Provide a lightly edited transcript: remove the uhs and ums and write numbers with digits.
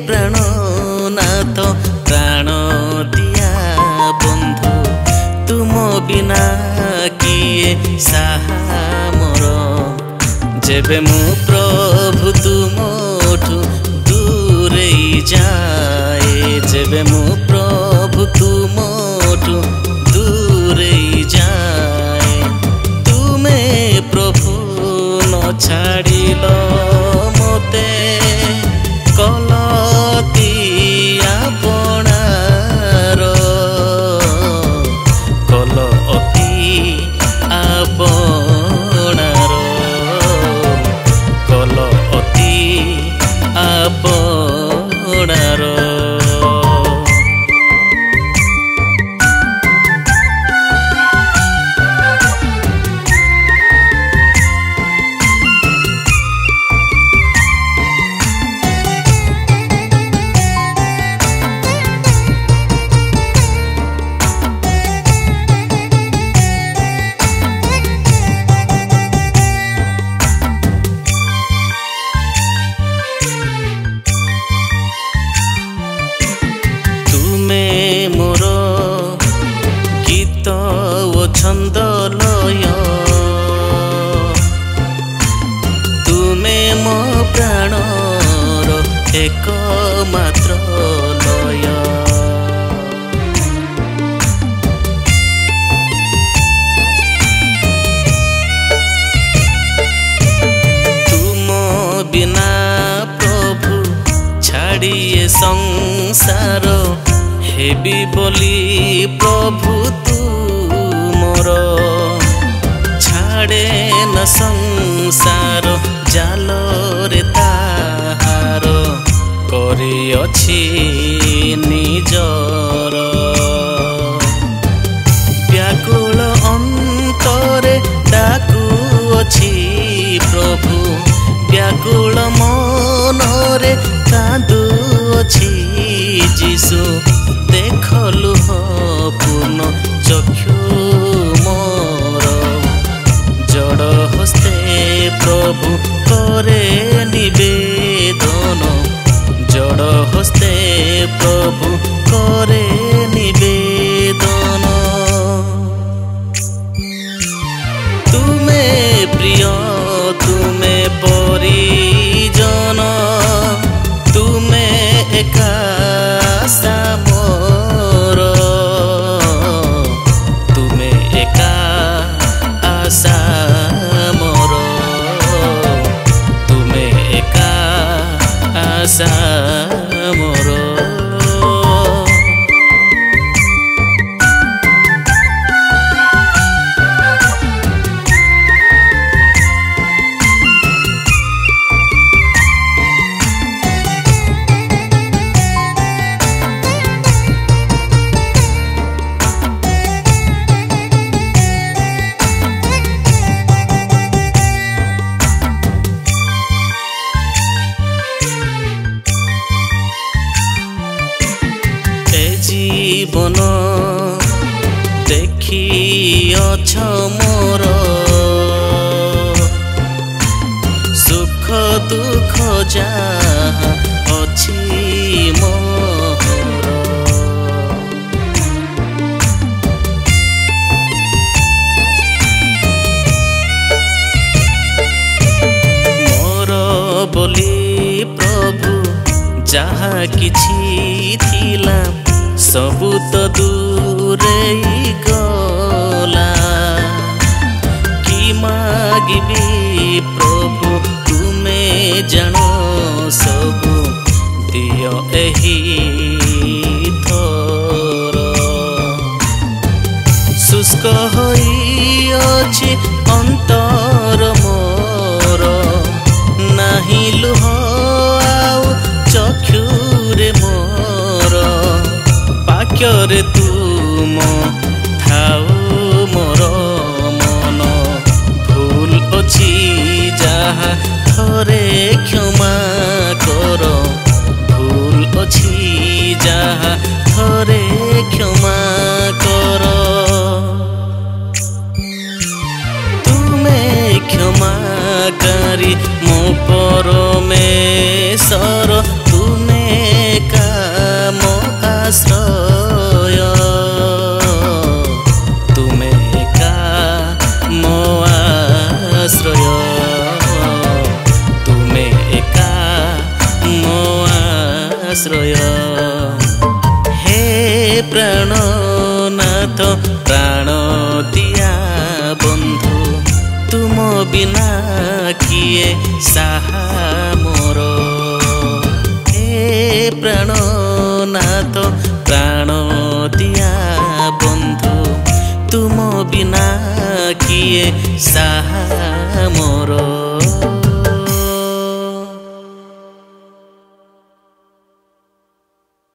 प्राणनाथ प्राण दिया बंधु तुम बिना किए साहा मोर जेबे मु प्रभु तुमठु दूरे जाए जेबे मु प्रभु तुमठु दूरे जाए तुमे प्रभु न छाड़िल मते कलती आपणार कल अति आपणार कल अति आपणार मोर गीत ओ छंद लय तुमे मो प्राणर एकमात्र लय तुम बिना प्रभु छाड़िए संसार हेबी बोली प्रभु तू मोर छाड़े न संसार जाल रे ताहार करिअछि निजर व्याकुल अंतरे डाकुअछि प्रभु व्याकुल मनरे कांदुअछि जीशु देखलु पूर्ण चक्षु मोर जड़ हस्ते प्रभु करे निवेदन जड़ हस्ते प्रभु करे निवेदन तुमे प्रिय तुमे परिजन तुमे एका मोर तुमे एका आशा मोर तुमे एका आशा मोर जीवन देखिअछ मोर सुख दुख जहाँ अछि मोर मोर बोली प्रभु जहाँ किछि थिला सबु तो दूरे गला कि मागिबी प्रभु तुमे जानो सबु दियो एही थोर शुष्क होई अछि अंतर मोर नाही लुह आउ चक्षुरे मोर पाक्यरे तुम थाउ मोर मन भूल अछि जहाँ थोरे क्षमा कर भूल अछि जहाँ थोरे क्षमा कर तुमे क्षमाकारी मो परमेश्वर तुमे ଆଶ୍ରୟ। ହେ ପ୍ରାଣନାଥ ପ୍ରାଣ ଦିଆ ବନ୍ଧୁ, ତୁମ ବିନା କିଏ ସାହା ମୋର। ହେ ପ୍ରାଣନାଥ ପ୍ରାଣ ଦିଆ ବନ୍ଧୁ, ତୁମ ବିନା କିଏ ସାହା ମୋର।